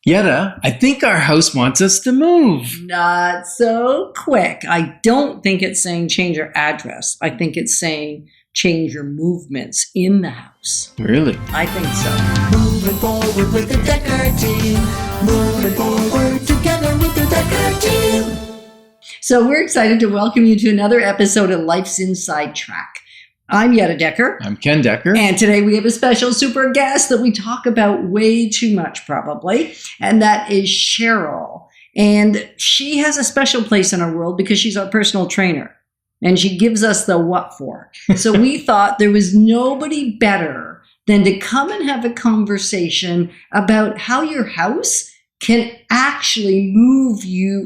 Yetta, I think our house wants us to move. Not so quick. I don't think it's saying change your address. I think it's saying change your movements in the house. Really? I think so. Moving forward with the Decker team. Moving forward together with the Decker team. So we're excited to welcome you to another episode of Life's Inside Track. I'm Yetta Decker. I'm Ken Decker. And today we have a special super guest that we talk about way too much probably, and that is Cheryl. And she has a special place in our world because she's our personal trainer. And she gives us the what for. So we thought there was nobody better than to come and have a conversation about how your house can actually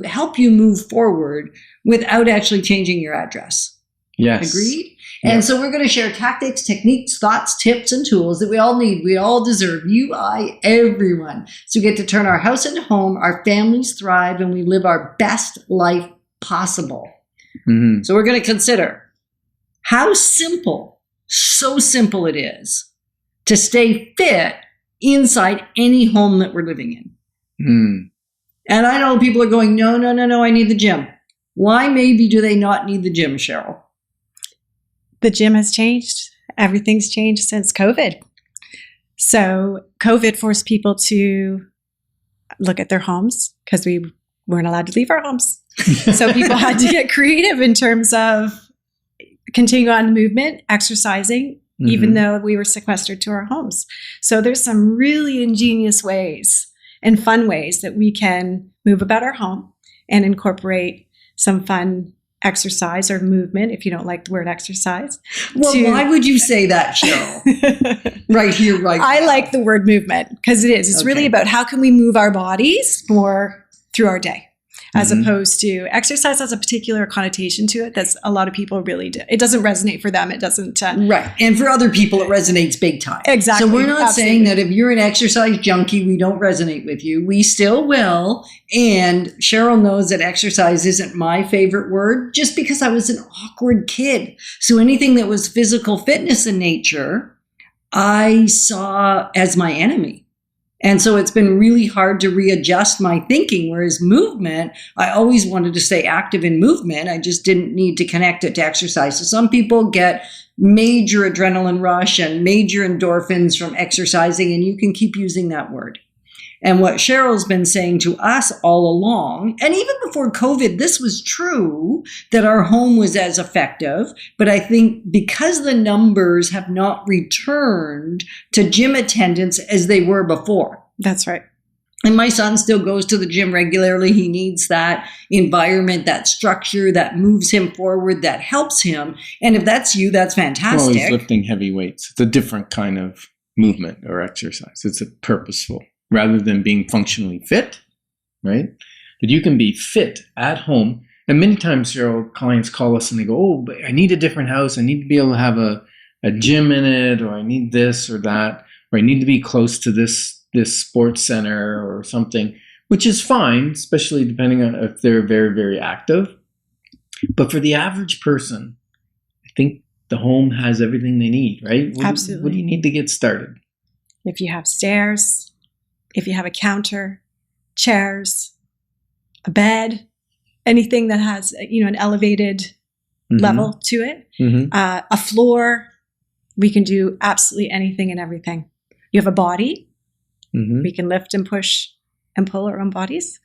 help you move forward without actually changing your address. Yes. Agreed? And so we're going to share tactics, techniques, thoughts, tips, and tools that we all need. We all deserve. You, I, everyone. So we get to turn our house into home, our families thrive, and we live our best life possible. Mm-hmm. So we're going to consider how so simple it is to stay fit inside any home that we're living in. Mm. And I know people are going, no, I need the gym. Why maybe do they not need the gym, Cheryl? The gym has changed. Everything's changed since COVID. So COVID forced people to look at their homes because we weren't allowed to leave our homes. So people had to get creative in terms of continue on movement, exercising, even though we were sequestered to our homes. So there's some really ingenious ways and fun ways that we can move about our home and incorporate some fun exercise or movement, if you don't like the word exercise. Well, why would you say that, Cheryl? Right here, right now. I like the word movement because it is. It's really about how can we move our bodies more through our day, as opposed to exercise has a particular connotation to it that's a lot of people really do. It doesn't resonate for them. It doesn't. Right. And for other people, it resonates big time. Exactly. So we're not saying that if you're an exercise junkie, we don't resonate with you. We still will. And Cheryl knows that exercise isn't my favorite word just because I was an awkward kid. So anything that was physical fitness in nature, I saw as my enemy. And so it's been really hard to readjust my thinking, whereas movement, I always wanted to stay active in movement. I just didn't need to connect it to exercise. So some people get major adrenaline rush and major endorphins from exercising, and you can keep using that word. And what Cheryl's been saying to us all along, and even before COVID, this was true, that our home was as effective. But I think because the numbers have not returned to gym attendance as they were before. That's right. And my son still goes to the gym regularly. He needs that environment, that structure that moves him forward, that helps him. And if that's you, that's fantastic. Well, he's lifting heavy weights. It's a different kind of movement or exercise. It's a purposeful. Rather than being functionally fit, right? That you can be fit at home. And many times, Cheryl, clients call us and they go, oh, but I need a different house. I need to be able to have a gym in it, or I need this or that, or I need to be close to this sports center or something, which is fine, especially depending on if they're very, very active. But for the average person, I think the home has everything they need, right? Absolutely. What do you need to get started? If you have stairs, if you have a counter, chairs, a bed, anything that has, an elevated level to it, a floor, we can do absolutely anything and everything. You have a body, we can lift and push and pull our own bodies.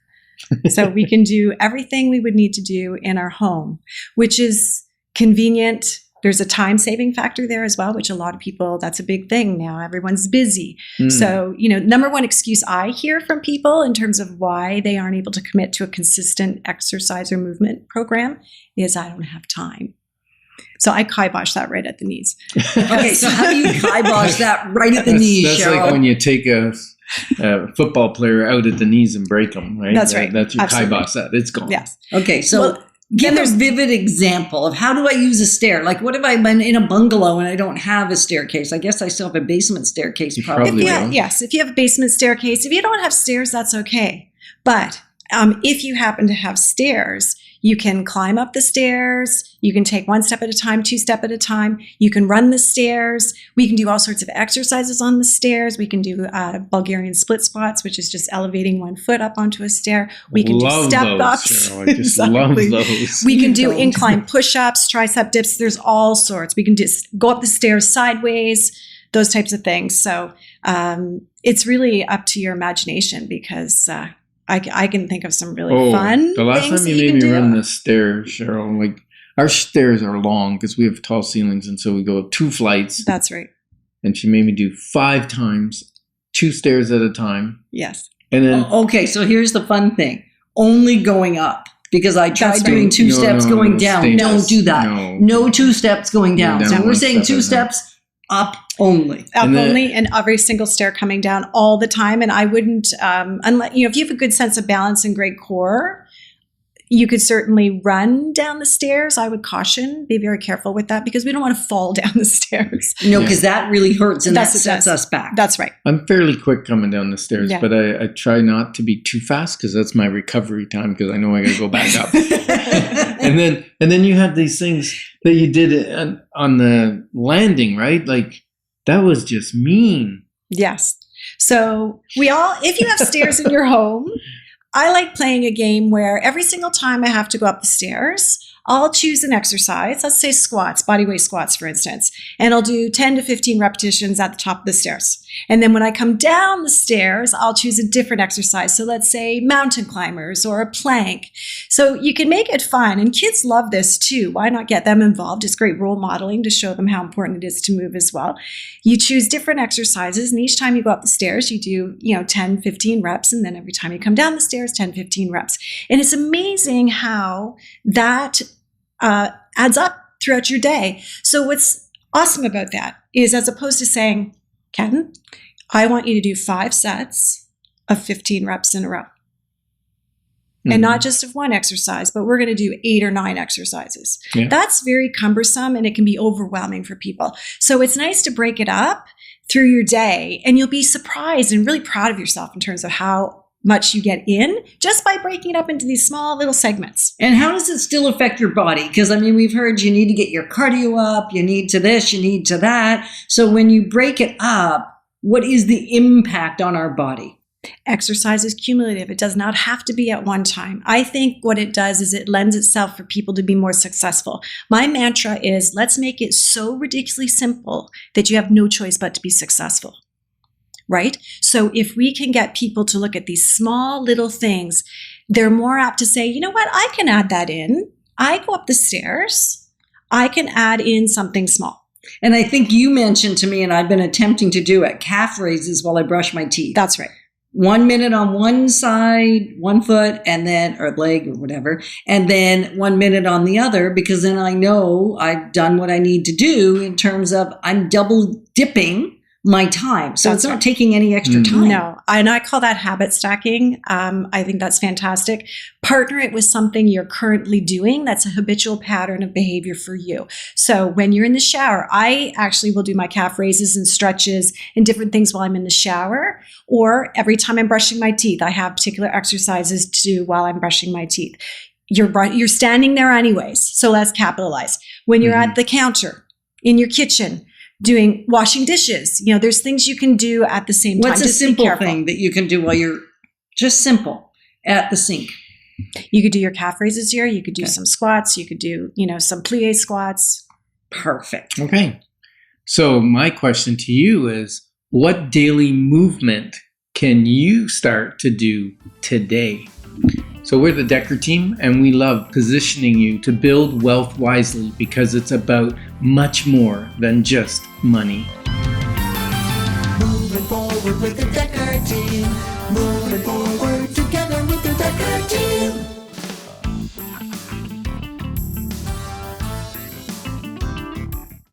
So we can do everything we would need to do in our home, which is convenient. There's a time-saving factor there as well, which a lot of people, that's a big thing now. Everyone's busy. So, number one excuse I hear from people in terms of why they aren't able to commit to a consistent exercise or movement program is I don't have time. So I kibosh that right at the knees. Okay, so how do you kibosh that right at the knees, That's Cheryl? like when you take a football player out at the knees and break them, right? That's right. That's your Absolutely. kibosh that. It's gone. Yes. Okay, so give a vivid example of how do I use a stair? Like, what if I'm in a bungalow and I don't have a staircase? I guess I still have a basement staircase. You probably will. Yes, if you have a basement staircase. If you don't have stairs, that's okay. But If you happen to have stairs, you can climb up the stairs. You can take one step at a time, two step at a time. You can run the stairs. We can do all sorts of exercises on the stairs. We can do Bulgarian split squats, which is just elevating one foot up onto a stair. We can do step ups. I just love those. We can do incline push-ups, tricep dips. There's all sorts. We can just go up the stairs sideways, those types of things. So it's really up to your imagination because I can think of some really fun the last things time you that made can me do. run the stairs, Cheryl, like our stairs are long because we have tall ceilings, and so we go up 2 flights. That's right. And she made me do 5 times, 2 stairs at a time, Yes. and then Okay, so here's the fun thing. Only going up. Because I tried That's doing right. 2 steps going down. stay- Don't do that. No 2 steps going down. Down So we're one saying step 2 at a time. steps up only. Up And then- only, and every single stair coming down all the time. And I wouldn't, unless, if you have a good sense of balance and great core, you could certainly run down the stairs. I would caution, be very careful with that because we don't want to fall down the stairs. No, because that really hurts and That's that what sets does. us back. That's right. I'm fairly quick coming down the stairs, Yeah. but I try not to be too fast because that's my recovery time because I know I got to go back up. and then you have these things that you did on the landing, right? Like that was just mean. Yes. So if you have stairs in your home, I like playing a game where every single time I have to go up the stairs, I'll choose an exercise. Let's say squats, bodyweight squats, for instance, and I'll do 10 to 15 repetitions at the top of the stairs. And then when I come down the stairs, I'll choose a different exercise. So let's say mountain climbers or a plank. So you can make it fun. And kids love this too. Why not get them involved? It's great role modeling to show them how important it is to move as well. You choose different exercises. And each time you go up the stairs, you do, 10, 15 reps. And then every time you come down the stairs, 10, 15 reps. And it's amazing how that adds up throughout your day. So what's awesome about that is, as opposed to saying, Ken, I want you to do 5 sets of 15 reps in a row. And not just of one exercise, but we're going to do 8 or 9 exercises. Yeah. That's very cumbersome and it can be overwhelming for people. So it's nice to break it up through your day, and you'll be surprised and really proud of yourself in terms of how much you get in just by breaking it up into these small little segments. And how does it still affect your body? Because, we've heard you need to get your cardio up, you need to this, you need to that. So when you break it up, what is the impact on our body? Exercise is cumulative. It does not have to be at one time. I think what it does is it lends itself for people to be more successful. My mantra is, let's make it so ridiculously simple that you have no choice but to be successful. Right? So if we can get people to look at these small little things, they're more apt to say, you know what, I can add that in. I go up the stairs. I can add in something small. And I think you mentioned to me, and I've been attempting to do it, calf raises while I brush my teeth. That's right. 1 minute on one side, 1 foot, and then, or leg or whatever, and then 1 minute on the other, because then I know I've done what I need to do in terms of I'm double dipping my time. So That's it's not right. taking any extra time. No, and I call that habit stacking. I think that's fantastic. Partner it with something you're currently doing that's a habitual pattern of behavior for you. So when you're in the shower, I actually will do my calf raises and stretches and different things while I'm in the shower. Or every time I'm brushing my teeth, I have particular exercises to do while I'm brushing my teeth. You're standing there anyways, so let's capitalize. When you're at the counter, in your kitchen, washing dishes, there's things you can do at the same time. What's a Just be simple careful. thing that you can do while you're just simple at the sink? You could do your calf raises here. You could do Okay. some squats. You could do, some plie squats. Perfect. Okay. So my question to you is, what daily movement can you start to do today? So we're the Decker team, and we love positioning you to build wealth wisely because it's about much more than just money. Moving forward with the Decker team. Moving forward